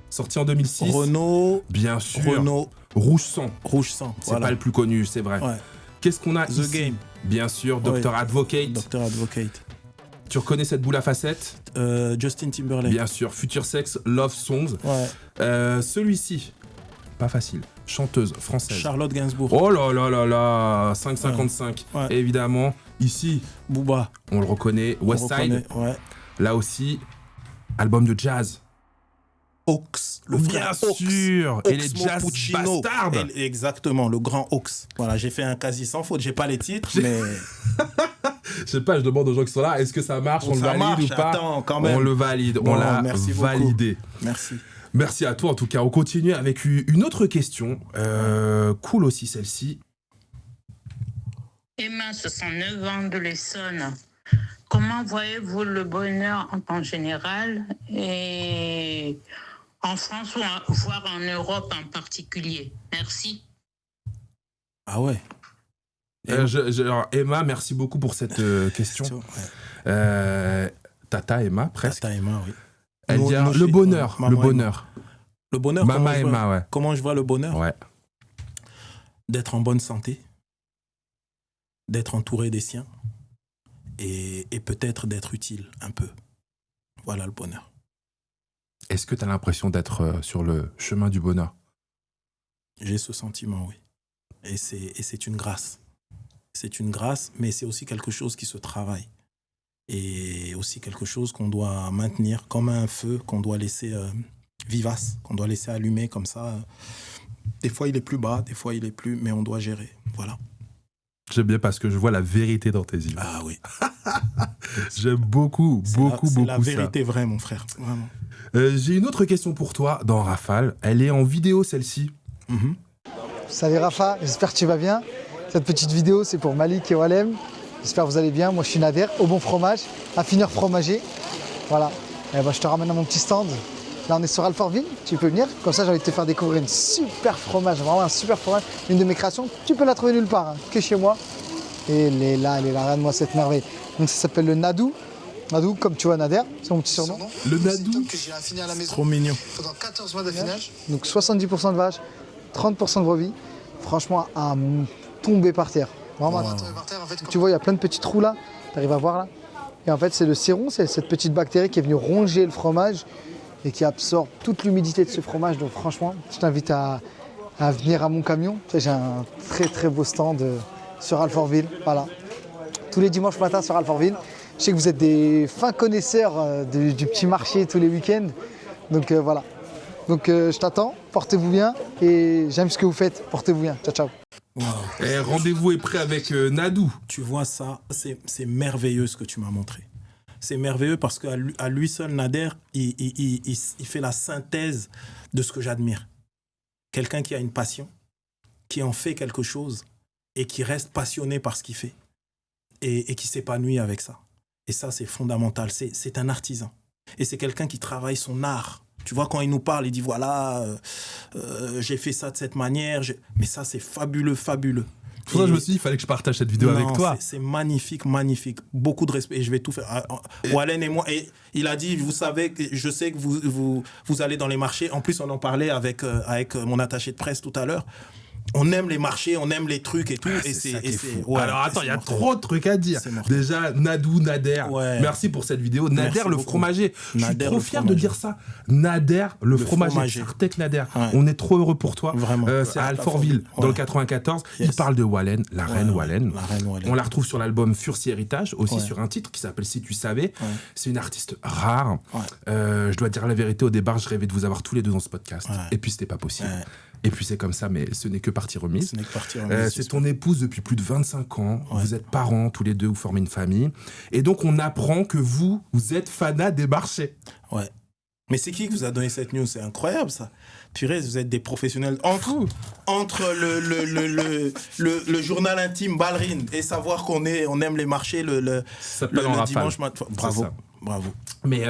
sorti en 2006. Renaud. Bien sûr. Renaud. Rouge Sang. Rouge Sang. C'est pas le plus connu, c'est vrai. Ouais. Qu'est-ce qu'on a The ici ? Game. Bien sûr, Dr. Advocate. Dr. Advocate. Tu reconnais cette boule à facettes ? Justin Timberlake. Bien sûr, Future Sex, Love Songs. Ouais. Celui-ci, pas facile. Chanteuse française. Charlotte Gainsbourg. Oh là là là là, 5,55. Ouais. Et évidemment, ici, Booba. on le reconnaît. Westside. Ouais. Là aussi, album de jazz. Ox, le frère Bien Ox. sûr. Et les Oxmo jazz Puccino. bastards. Exactement, le grand Ox. Voilà, j'ai fait un quasi sans faute. J'ai pas les titres, mais Je sais pas, je demande aux gens qui sont là, est-ce que ça marche, on le ça valide marche. ou pas ? Attends, quand même. On le valide, Bon, on l'a merci validé. beaucoup. Merci. Merci à toi en tout cas. On continue avec une autre question. Cool aussi celle-ci. Emma, 69 ans de l'Essonne. Comment voyez-vous le bonheur en temps général et en France ou voire en Europe en particulier? Merci. Ah ouais. Alors, Emma, merci beaucoup pour cette question. Tata Emma, presque. Tata Emma, oui. Elle dit alors, le bonheur, le bonheur. Le bonheur, Mama Emma, ouais. Comment je vois le bonheur ? Ouais. D'être en bonne santé, d'être entouré des siens et peut-être d'être utile un peu. Voilà le bonheur. Est-ce que tu as l'impression d'être sur le chemin du bonheur ? J'ai ce sentiment, oui. Et c'est une grâce. C'est une grâce, mais c'est aussi quelque chose qui se travaille. Et aussi quelque chose qu'on doit maintenir comme un feu, qu'on doit laisser vivace, qu'on doit laisser allumer comme ça. Des fois, il est plus bas, des fois, il est plus... Mais on doit gérer, voilà. J'aime bien parce que je vois la vérité dans tes yeux. Ah oui. J'aime beaucoup beaucoup C'est la ça. vérité vraie, mon frère, vraiment. J'ai une autre question pour toi dans Rafale. Elle est en vidéo, celle-ci. Salut Rafa, j'espère que tu vas bien. Cette petite vidéo, c'est pour Malik et Walem. J'espère que vous allez bien. Moi, je suis Nader, au bon fromage, affineur fromager. Voilà. Et je te ramène à mon petit stand. Là, on est sur Alfortville. Tu peux venir. Comme ça, j'ai envie de te faire découvrir une super fromage. Vraiment un super fromage. Une de mes créations. Tu peux la trouver nulle part, que chez moi. Et elle est là. Regarde-moi cette merveille. Donc, ça s'appelle le Nadou. Nadou, comme tu vois, Nader, c'est mon petit surnom. Le Nadou. Que j'ai affiné à la maison. Trop mignon. Pendant 14 mois d'affinage. Donc 70% de vaches, 30% de brebis. Franchement, à tomber par terre. Vraiment, tu vois, il y a plein de petits trous là. Tu arrives à voir là. Et en fait, c'est le sérum, c'est cette petite bactérie qui est venue ronger le fromage et qui absorbe toute l'humidité de ce fromage. Donc franchement, je t'invite à venir à mon camion. Tu sais, j'ai un très très beau stand sur Alfortville. Voilà. Tous les dimanches matin sur Alfortville. Je sais que vous êtes des fins connaisseurs du petit marché tous les week-ends. Donc voilà. Donc je t'attends, portez-vous bien et j'aime ce que vous faites, portez-vous bien. Ciao, ciao. Wow. Et rendez-vous est prêt avec Nadou. Tu vois ça, c'est merveilleux ce que tu m'as montré. C'est merveilleux parce qu'à lui seul, Nader, il fait la synthèse de ce que j'admire. Quelqu'un qui a une passion, qui en fait quelque chose et qui reste passionné par ce qu'il fait et qui s'épanouit avec ça. Et ça, c'est fondamental. C'est un artisan. Et c'est quelqu'un qui travaille son art. Tu vois, quand il nous parle, il dit, voilà, j'ai fait ça de cette manière. Mais ça, c'est fabuleux, fabuleux. Pour ça, je me suis dit, il fallait que je partage cette vidéo avec toi. C'est magnifique, magnifique. Beaucoup de respect et je vais tout faire. Wallen et moi, et il a dit, vous savez, je sais que vous allez dans les marchés. En plus, on en parlait avec mon attaché de presse tout à l'heure. On aime les marchés, on aime les trucs et tout. Alors attends, il y a trop de trucs à dire. Déjà, Nader, merci pour cette vidéo. Nader, le fromager. Je suis trop fier de dire ça. Nader, le fromager. Sartek Nader. On est trop heureux pour toi. Vraiment. C'est à Alfortville, dans le 94. Il parle de Wallen, la reine Wallen. On la retrouve sur l'album Furci Héritage, aussi sur un titre qui s'appelle Si tu savais. C'est une artiste rare. Je dois dire la vérité, au départ, je rêvais de vous avoir tous les deux dans ce podcast. Et puis, c'était pas possible. Et puis c'est comme ça, mais ce n'est que partie remise. C'est ton épouse depuis plus de 25 ans. Vous êtes parents tous les deux, vous formez une famille. Et donc on apprend que vous êtes fanat des marchés. Ouais. Mais c'est qui vous a donné cette news? C'est incroyable ça. Purée, vous êtes des professionnels. Entre le journal intime Ballerine et savoir qu'on aime les marchés le dimanche matin. Bravo. Mais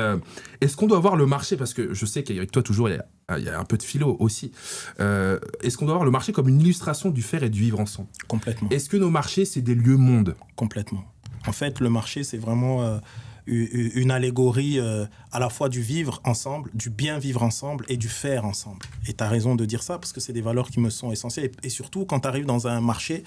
est-ce qu'on doit voir le marché, parce que je sais qu'avec toi toujours il y a un peu de philo aussi, est-ce qu'on doit voir le marché comme une illustration du faire et du vivre ensemble? Complètement. Est-ce que nos marchés, c'est des lieux mondes? Complètement. En fait, le marché, c'est vraiment une allégorie à la fois du vivre ensemble, du bien vivre ensemble et du faire ensemble. Et tu as raison de dire ça, parce que c'est des valeurs qui me sont essentielles. Et surtout, quand tu arrives dans un marché,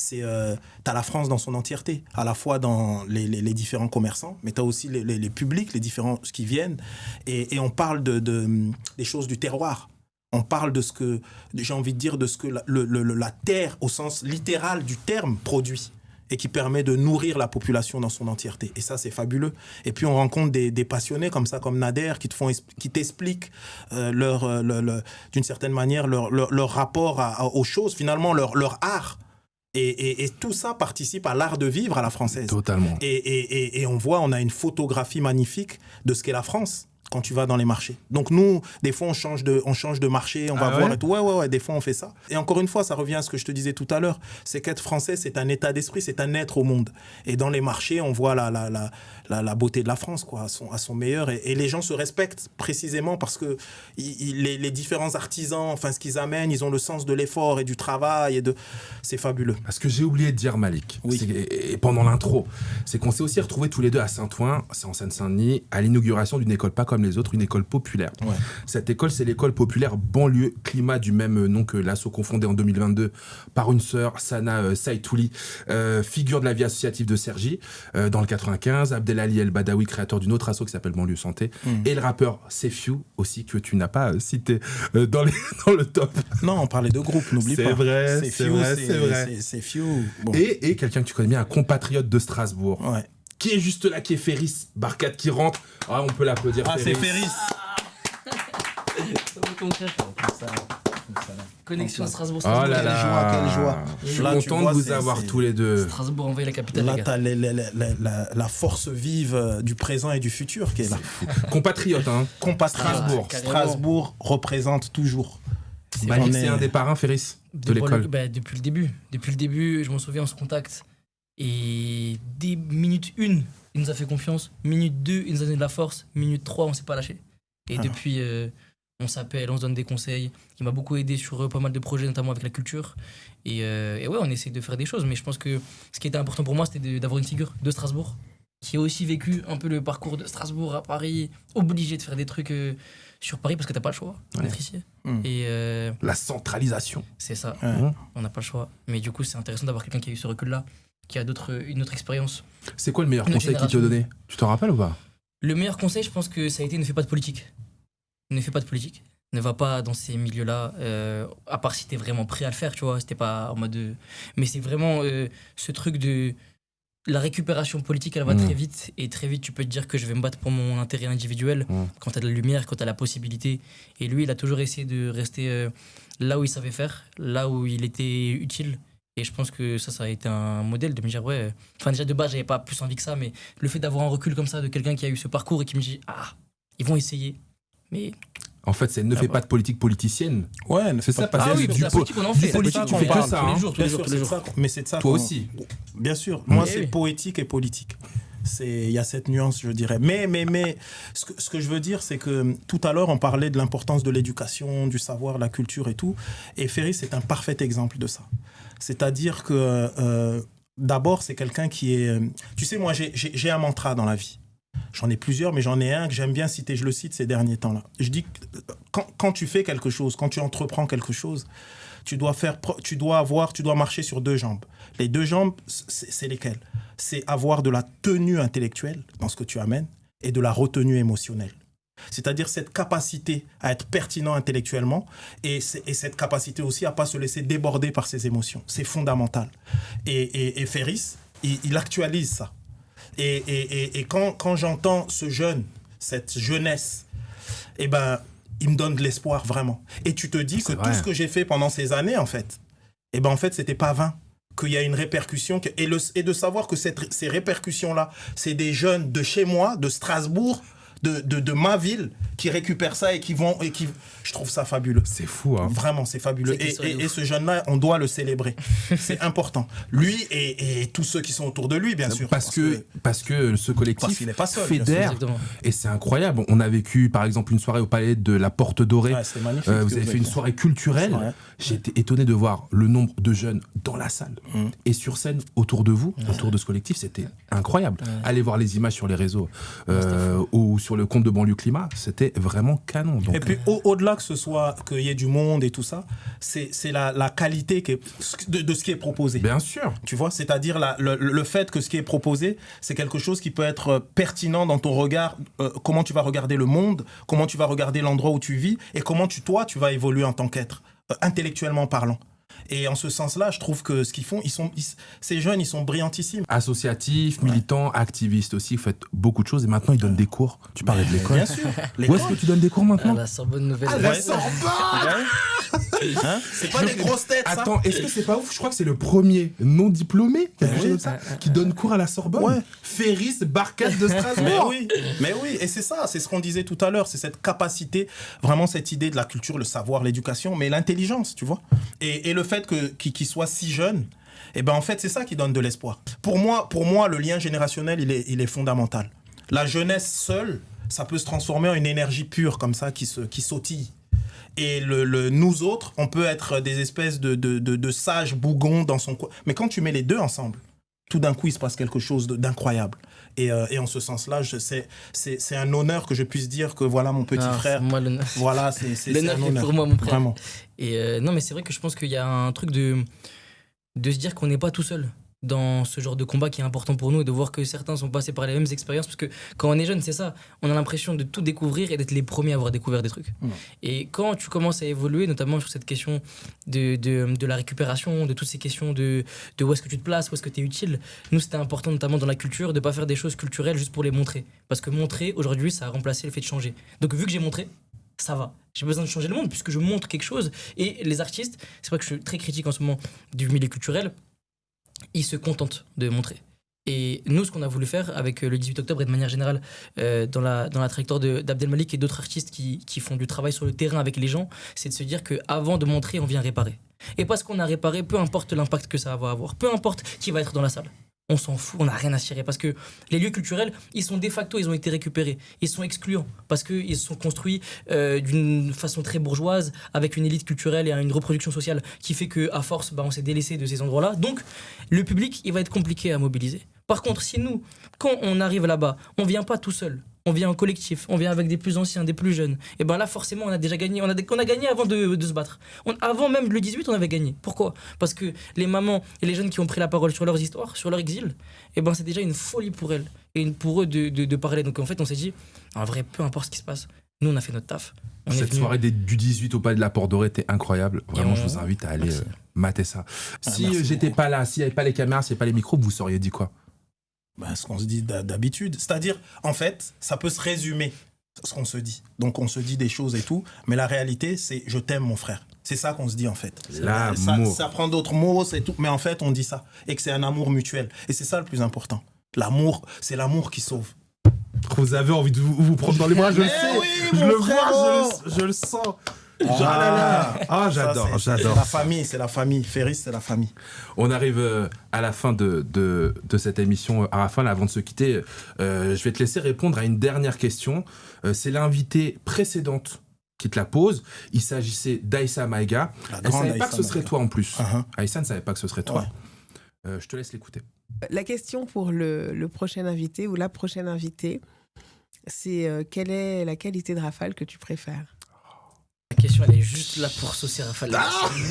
tu as la France dans son entièreté, à la fois dans les différents commerçants, mais tu as aussi les publics, les différents qui viennent. Et on parle des choses du terroir. On parle de ce que, j'ai envie de dire, de ce que la terre, au sens littéral du terme, produit. Et qui permet de nourrir la population dans son entièreté. Et ça, c'est fabuleux. Et puis, on rencontre des passionnés comme ça, comme Nader, qui t'expliquent d'une certaine manière leur rapport aux choses, finalement, leur art. Et tout ça participe à l'art de vivre à la française. Totalement. Et on a une photographie magnifique de ce qu'est la France quand tu vas dans les marchés. Donc nous, des fois, on change de marché, on va voir et tout. Ouais, des fois, on fait ça. Et encore une fois, ça revient à ce que je te disais tout à l'heure, c'est qu'être français, c'est un état d'esprit, c'est un être au monde. Et dans les marchés, on voit la beauté de la France, quoi, à son meilleur. Et les gens se respectent précisément parce que les différents artisans, enfin, ce qu'ils amènent, ils ont le sens de l'effort et du travail. C'est fabuleux. Parce que j'ai oublié de dire, Malik, et pendant l'intro, c'est qu'on s'est aussi retrouvés tous les deux à Saint-Ouen, c'est en Seine-Saint-Denis, à l'inauguration d'une école pas comme les autres, une école populaire. Cette école, c'est l'école populaire banlieue climat, du même nom que l'assaut confondé en 2022 par une sœur, Sana Saïtouli, figure de la vie associative de Cergy, dans le 95, Abdelali El Badawi, créateur d'une autre asso qui s'appelle Banlieue Santé, et le rappeur Sefiu aussi, que tu n'as pas cité dans le top. Non, on parlait de groupe, n'oublie pas. C'est vrai. Sefiu. Bon. Et quelqu'un que tu connais bien, un compatriote de Strasbourg. Ouais. Qui est juste là, qui est Ferris Barkat qui rentre. Ah, on peut l'applaudir. C'est Ferris. Connexion à Strasbourg. Oh là là. Quelle joie. Je suis content de vous avoir tous les deux. Strasbourg envahit la capitale. Là, t'as la force vive du présent et du futur qui est là. Compatriote, hein. Strasbourg. Strasbourg représente toujours. C'est un des parrains, Ferris, de l'école. Depuis le début, je m'en souviens, on se contacte. Et dès minute 1, il nous a fait confiance. Minute 2, il nous a donné de la force. Minute 3, on s'est pas lâché. Et depuis, on s'appelle, on se donne des conseils. Il m'a beaucoup aidé sur pas mal de projets, notamment avec la culture. Et ouais, on essaie de faire des choses. Mais je pense que ce qui était important pour moi, c'était d'avoir une figure de Strasbourg qui a aussi vécu un peu le parcours de Strasbourg à Paris, obligé de faire des trucs sur Paris parce que t'as pas le choix d'être ici. Et la centralisation. C'est ça. On n'a pas le choix. Mais du coup, c'est intéressant d'avoir quelqu'un qui a eu ce recul-là, qui a une autre expérience. C'est quoi le meilleur conseil qu'il t'a donné? Tu t'en rappelles ou pas? Le meilleur conseil, je pense que ça a été ne fais pas de politique. Ne fais pas de politique. Ne va pas dans ces milieux-là, à part si t'es vraiment prêt à le faire, tu vois. C'était pas en mode... Mais c'est vraiment ce truc de... La récupération politique, elle va très vite. Et très vite, tu peux te dire que je vais me battre pour mon intérêt individuel. Quand t'as de la lumière, quand t'as la possibilité. Et lui, il a toujours essayé de rester là où il savait faire, là où il était utile. Et je pense que ça a été un modèle de me dire, ouais... Enfin, déjà, de base, j'avais pas plus envie que ça, mais le fait d'avoir un recul comme ça de quelqu'un qui a eu ce parcours et qui me dit, ils vont essayer. Mais... En fait, c'est ne fais pas de politique politicienne. Ouais, c'est ça. Parce que du politique, on en fait. Du politique, tu fais que ça. Tous les jours. Mais c'est de ça. Toi aussi. Bien sûr. Moi, c'est poétique et politique. Il y a cette nuance, je dirais. Mais ce que je veux dire, c'est que tout à l'heure, on parlait de l'importance de l'éducation, du savoir, la culture et tout. Et Ferris est un parfait exemple de ça. C'est-à-dire que, d'abord, c'est quelqu'un qui est... Tu sais, moi, j'ai un mantra dans la vie. J'en ai plusieurs, mais j'en ai un que j'aime bien citer. Je le cite ces derniers temps-là. Je dis que quand tu fais quelque chose, quand tu entreprends quelque chose, tu dois marcher sur 2 jambes. Les 2 jambes, c'est lesquelles ? C'est avoir de la tenue intellectuelle dans ce que tu amènes et de la retenue émotionnelle. C'est-à-dire cette capacité à être pertinent intellectuellement et cette capacité aussi à ne pas se laisser déborder par ses émotions. C'est fondamental. Et Ferris, il actualise ça. Et quand j'entends cette jeunesse, eh ben, il me donne de l'espoir, vraiment. Et tu te dis que tout ce que j'ai fait pendant ces années, en fait, eh ben, en fait, c'était pas vain. Qu'il y a une répercussion. Et de savoir que ces répercussions-là, c'est des jeunes de chez moi, de Strasbourg, de ma ville, qui récupèrent ça et qui je trouve ça fabuleux. C'est fou, hein. Vraiment, c'est fabuleux. Et ce jeune-là, on doit le célébrer. C'est important. Lui et tous ceux qui sont autour de lui, bien sûr. Parce que ce collectif il est pas seul, fédère. Et c'est incroyable. On a vécu, par exemple, une soirée au Palais de la Porte Dorée. Ouais, c'est magnifique. Vous avez fait une soirée culturelle. Ouais. J'ai été étonné de voir le nombre de jeunes dans la salle et sur scène autour de vous, autour de ce collectif. C'était incroyable. Allez voir les images sur les réseaux ou sur le compte de Banlieue Climat. C'était vraiment canon. Donc, et puis au-delà que ce soit qu'il y ait du monde et tout ça, c'est la qualité de ce qui est proposé. Bien sûr. Tu vois, c'est-à-dire le fait que ce qui est proposé, c'est quelque chose qui peut être pertinent dans ton regard, comment tu vas regarder le monde, comment tu vas regarder l'endroit où tu vis et comment tu vas évoluer en tant qu'être, intellectuellement parlant. Et en ce sens-là, je trouve que ce qu'ils font, ces jeunes, ils sont brillantissimes. Associatifs, militants, activistes aussi, vous faites beaucoup de choses et maintenant ils donnent des cours. Tu parlais de l'école. Bien sûr. Où est-ce que tu donnes des cours maintenant ? La Sorbonne Nouvelle. La Sorbonne. Hein, c'est pas des grosses têtes, ça. Attends, est-ce que c'est pas ouf ? Je crois que c'est le premier non diplômé qui donne cours à la Sorbonne. Ouais. Ferris Barcade de Strasbourg. Mais oui, et c'est ça, c'est ce qu'on disait tout à l'heure, c'est cette capacité, vraiment cette idée de la culture, le savoir, l'éducation, mais l'intelligence, tu vois. Et le fait qu'il soit si jeune, eh ben en fait, c'est ça qui donne de l'espoir. Pour moi, le lien générationnel, il est fondamental. La jeunesse seule, ça peut se transformer en une énergie pure comme ça qui sautille. Et nous autres, on peut être des espèces de sages bougons dans son coin. Mais quand tu mets les deux ensemble, tout d'un coup, il se passe quelque chose d'incroyable. Et en ce sens-là, c'est un honneur que je puisse dire que voilà mon petit frère. Moi, l'honneur. Voilà, c'est l'honneur un honneur. pour moi, mon frère. Vraiment. Et non, mais c'est vrai que je pense qu'il y a un truc de se dire qu'on n'est pas tout seul dans ce genre de combat qui est important pour nous et de voir que certains sont passés par les mêmes expériences, parce que quand on est jeune, c'est ça, on a l'impression de tout découvrir et d'être les premiers à avoir découvert des trucs. Et quand tu commences à évoluer, notamment sur cette question de la récupération, de toutes ces questions de où est-ce que tu te places, où est-ce que tu es utile, nous c'était important notamment dans la culture de ne pas faire des choses culturelles juste pour les montrer, parce que montrer aujourd'hui ça a remplacé le fait de changer. Donc vu que j'ai montré, ça va. J'ai besoin de changer le monde puisque je montre quelque chose. Et les artistes, c'est vrai que je suis très critique en ce moment du milieu culturel, ils se contentent de montrer. Et nous, ce qu'on a voulu faire avec le 18 octobre et de manière générale dans la trajectoire d'Abdel Malik et d'autres artistes qui font du travail sur le terrain avec les gens, c'est de se dire qu'avant de montrer, on vient réparer. Et parce qu'on a réparé, peu importe l'impact que ça va avoir, peu importe qui va être dans la salle, on s'en fout, on n'a rien à cirer, parce que les lieux culturels, ils sont de facto, ils ont été récupérés, ils sont excluants, parce qu'ils sont construits d'une façon très bourgeoise, avec une élite culturelle et une reproduction sociale qui fait qu'à force, on s'est délaissé de ces endroits-là. Donc, le public, il va être compliqué à mobiliser. Par contre, si nous, quand on arrive là-bas, on ne vient pas tout seul, on vient en collectif, on vient avec des plus anciens, des plus jeunes, et bien là, forcément, on a déjà gagné. On a gagné avant de se battre. Avant même le 18, on avait gagné. Pourquoi ? Parce que les mamans et les jeunes qui ont pris la parole sur leurs histoires, sur leur exil, et ben c'est déjà une folie pour elles et pour eux de parler. Donc en fait, on s'est dit, en vrai, peu importe ce qui se passe, nous, on a fait notre taf. Cette soirée du 18 au Palais de la Porte Dorée était incroyable. Vraiment, je vous invite à aller mater ça. Si j'étais pas là, s'il n'y avait pas les caméras, s'il n'y avait pas les micros, vous seriez dit quoi ? Ce qu'on se dit d'habitude. C'est-à-dire, en fait, ça peut se résumer, ce qu'on se dit. Donc, on se dit des choses et tout, mais la réalité, c'est « je t'aime, mon frère ». C'est ça qu'on se dit, en fait. L'amour. Ça prend d'autres mots, c'est tout, mais en fait, on dit ça. Et que c'est un amour mutuel. Et c'est ça le plus important. L'amour, c'est l'amour qui sauve. Vous avez envie de vous prendre dans les bras, je le sais. Oui, je le vois, je le sens. J'adore. C'est la famille. Ferris, c'est la famille. On arrive à la fin de cette émission, Arafal. Avant de se quitter, je vais te laisser répondre à une dernière question. C'est l'invitée précédente qui te la pose. Il s'agissait d'Aïssa Maïga. Elle ne savait pas que ce serait toi en plus. Aïssa ne savait pas que ce serait toi. Ouais. Je te laisse l'écouter. La question pour le prochain invité ou la prochaine invitée, c'est quelle est la qualité de Rafale que tu préfères ? La question, elle est juste là pour saucer Rafale.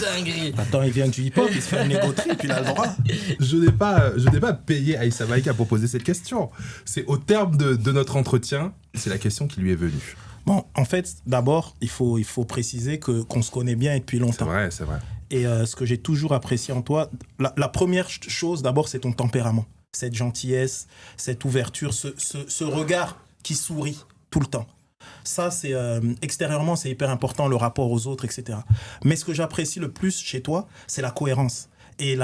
Dinguerie. Attends, il vient du hip-hop, il se fait une égo trip, il a le droit. Je n'ai pas payé Aïssa Maïga pour poser cette question. C'est au terme de notre entretien, c'est la question qui lui est venue. Bon, en fait, d'abord, il faut préciser qu'on se connaît bien et depuis longtemps. C'est vrai. Et ce que j'ai toujours apprécié en toi, la première chose, d'abord, c'est ton tempérament. Cette gentillesse, cette ouverture, ce regard qui sourit tout le temps. Ça, c'est extérieurement, c'est hyper important, le rapport aux autres, etc. Mais ce que j'apprécie le plus chez toi, c'est la cohérence et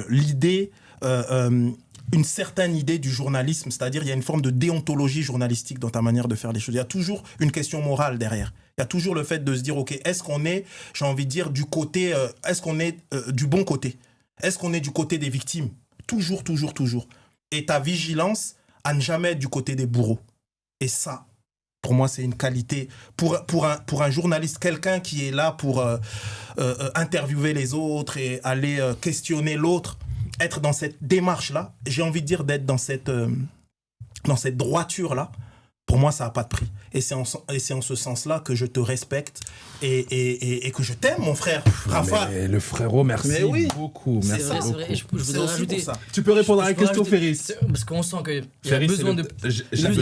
l'idée, une certaine idée du journalisme, c'est-à-dire il y a une forme de déontologie journalistique dans ta manière de faire les choses. Il y a toujours une question morale derrière. Il y a toujours le fait de se dire, ok, est-ce qu'on est, j'ai envie de dire, du côté, est-ce qu'on est du bon côté ? Est-ce qu'on est du côté des victimes ? Toujours. Et ta vigilance à ne jamais être du côté des bourreaux. Et ça, pour moi, c'est une qualité. Pour un journaliste, quelqu'un qui est là pour interviewer les autres et aller questionner l'autre, être dans cette démarche-là, j'ai envie de dire d'être dans cette droiture-là, pour moi, ça n'a pas de prix. Et c'est en ce sens-là que je te respecte et que je t'aime, mon frère. Rafa. Mais le frérot, merci beaucoup. Merci beaucoup. C'est vrai. Je voudrais rajouter. Tu peux répondre à la question, Ferris. Parce qu'on sent qu'il y a besoin de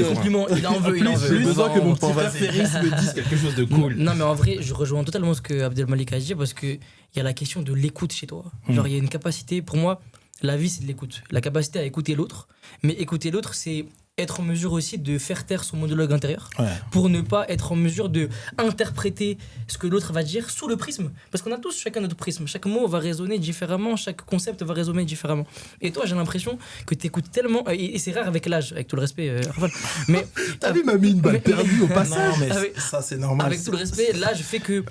compliments. Il en veut. J'ai besoin que mon petit frère Ferris me dise quelque chose de cool. Non, mais en vrai, je rejoins totalement ce que Abdelmalik a dit parce qu'il y a la question de l'écoute chez toi. Genre, il y a une capacité, pour moi, la vie, c'est de l'écoute. La capacité à écouter l'autre. Mais écouter l'autre, c'est être en mesure aussi de faire taire son monologue intérieur pour ne pas être en mesure de interpréter ce que l'autre va dire sous le prisme, parce qu'on a tous chacun notre prisme, chaque mot va résonner différemment, chaque concept va résonner différemment. Et toi, j'ai l'impression que t'écoutes tellement, et c'est rare avec l'âge, avec tout le respect, mais t'as vu, m'a mis une balle perdue au passage. Non, mais ça c'est normal. Avec tout le respect, l'âge fait que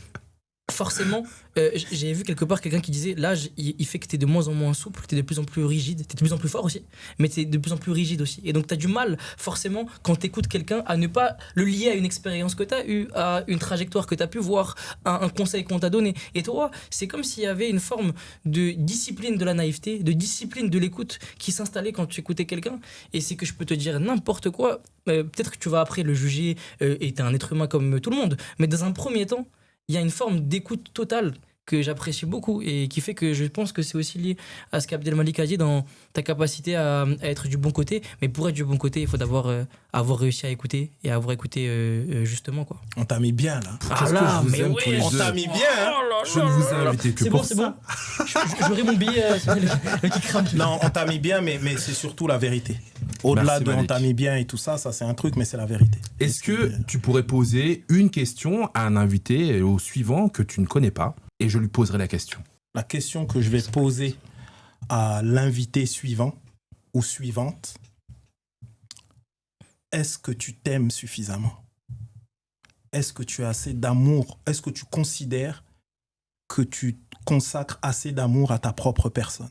forcément, j'ai vu quelque part quelqu'un qui disait l'âge, il fait que t'es de moins en moins souple, que t'es de plus en plus rigide, t'es de plus en plus fort aussi, mais t'es de plus en plus rigide aussi. Et donc t'as du mal, forcément, quand t'écoutes quelqu'un, à ne pas le lier à une expérience que t'as eue, à une trajectoire que t'as pu voir, à un conseil qu'on t'a donné. Et toi, c'est comme s'il y avait une forme de discipline de la naïveté, de discipline de l'écoute qui s'installait quand tu écoutais quelqu'un. Et c'est que je peux te dire n'importe quoi, peut-être que tu vas après le juger, et t'es un être humain comme tout le monde, mais dans un premier temps, il y a une forme d'écoute totale que j'apprécie beaucoup et qui fait que je pense que c'est aussi lié à ce qu'Abdelmalik a dit dans ta capacité à être du bon côté. Mais pour être du bon côté, il faut d'abord avoir réussi à écouter et avoir écouté justement, quoi. On t'a mis bien là. Qu'est-ce que je vous aime tous les deux. On t'a mis bien. Hein. Je ne vous ai invité que pour ça. C'est bon. J'aurai mon billet le qui crame. Non, on t'a mis bien, mais c'est surtout la vérité. Au-delà de on t'a mis bien et tout ça, ça c'est un truc, mais c'est la vérité. Est-ce que tu pourrais poser une question à un invité au suivant que tu ne connais pas et je lui poserai la question. La question que je vais poser à l'invité suivant ou suivante, est-ce que tu t'aimes suffisamment ? Est-ce que tu as assez d'amour ? Est-ce que tu considères que tu consacres assez d'amour à ta propre personne ?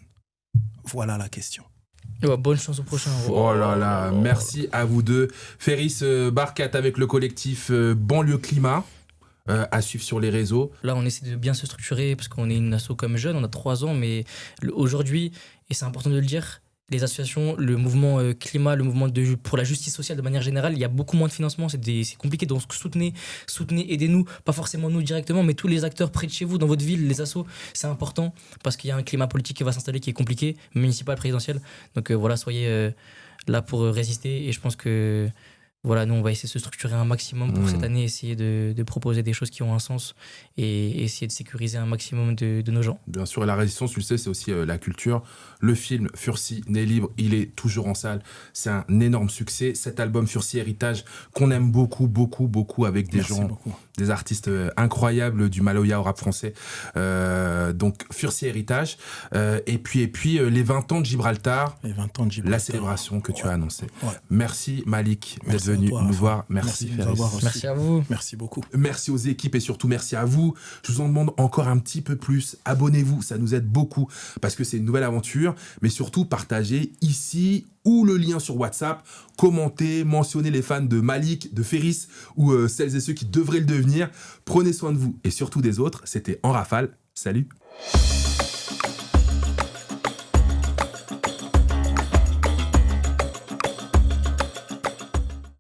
Voilà la question. Ouais, bonne chance au prochain. Oh là là, merci à vous deux. Ferris Barkat avec le collectif Banlieue Climat. À suivre sur les réseaux. Là, on essaie de bien se structurer parce qu'on est une asso comme jeune, on a 3 ans, mais aujourd'hui, et c'est important de le dire, les associations, le mouvement climat, le mouvement pour la justice sociale de manière générale, il y a beaucoup moins de financement, c'est compliqué, donc soutenez, aidez-nous, pas forcément nous directement, mais tous les acteurs près de chez vous, dans votre ville, les assos, c'est important parce qu'il y a un climat politique qui va s'installer qui est compliqué, municipal, présidentiel. Donc voilà, soyez là pour résister et je pense que voilà, nous on va essayer de se structurer un maximum pour cette année, essayer de proposer des choses qui ont un sens et essayer de sécuriser un maximum de nos gens. Bien sûr, et la résistance, tu le sais, c'est aussi la culture. Le film Fursi, né libre, il est toujours en salle. C'est un énorme succès. Cet album Fursi Héritage, qu'on aime beaucoup, beaucoup, beaucoup avec des des artistes incroyables du Maloya au rap français. Donc Fursi Héritage. Et puis les 20 ans de Gibraltar. Les 20 ans de Gibraltar. La célébration que tu as annoncée. Ouais. Merci Malik d'être venu à toi, nous Rafa. voir. Merci, de nous Ferris. avoir reçus. Merci à vous. Merci beaucoup. Merci aux équipes et surtout merci à vous. Je vous en demande encore un petit peu plus. Abonnez-vous, ça nous aide beaucoup parce que c'est une nouvelle aventure. Mais surtout, partagez ici ou le lien sur WhatsApp. Commentez, mentionnez les fans de Malik, de Ferris ou celles et ceux qui devraient le devenir. Prenez soin de vous et surtout des autres. C'était En Rafale. Salut.